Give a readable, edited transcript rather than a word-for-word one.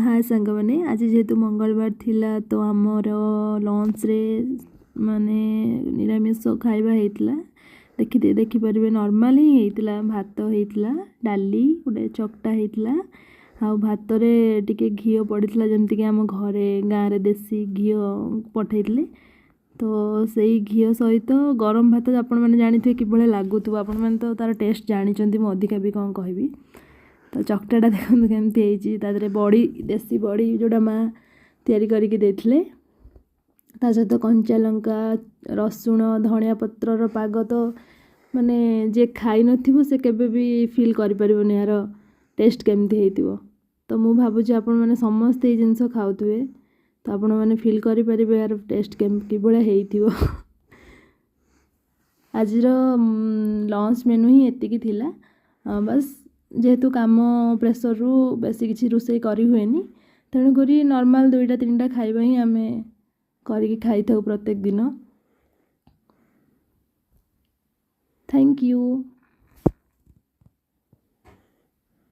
हाय सांग मैंने आज जेहेतु मंगलवार थिला तो आमर लंच रे माने निरामिष खाइबा हेतला देखिपारे नॉर्मल ही हेतला भात हेतला डाली गोटे चकटा हेतला आ भात रे टिके घी पड़ीला जमती कि आम घरे गाँव रे देसी घी पठेइले तो सेई घी सहित गरम भात आपण मैंने जानी कि लगुव आपण मैंने तो तार टेस्ट जानी मु अधिका भी कौन कहबी तो चकटाटा देखते केमती तादरे बड़ी देसी बड़ी जोड़ा माँ तैयारी करके देथिले ता सहित कंचा लंका रसुण धनिया पत्रर पाग तो माने जे खाई नथिबो से केबे भी फील करि परिबोनी यार टेस्ट केमती हेतिबो तो मु भाबुची आपण माने समस्त ए जिंस खाउथुवे तो आपण माने फील करि परिबे यार टेस्ट कि बळा हेतिबो आजिर लंच मेनू ही एतिकी थिला बस जेहेतु काम प्रेसर रु बेसी किसी रोषे करी हुएनी तेणुक नॉर्मल 2-3टा खाइबा ही आमे करिकी खाई थाउ प्रत्येक दिन। Thank you.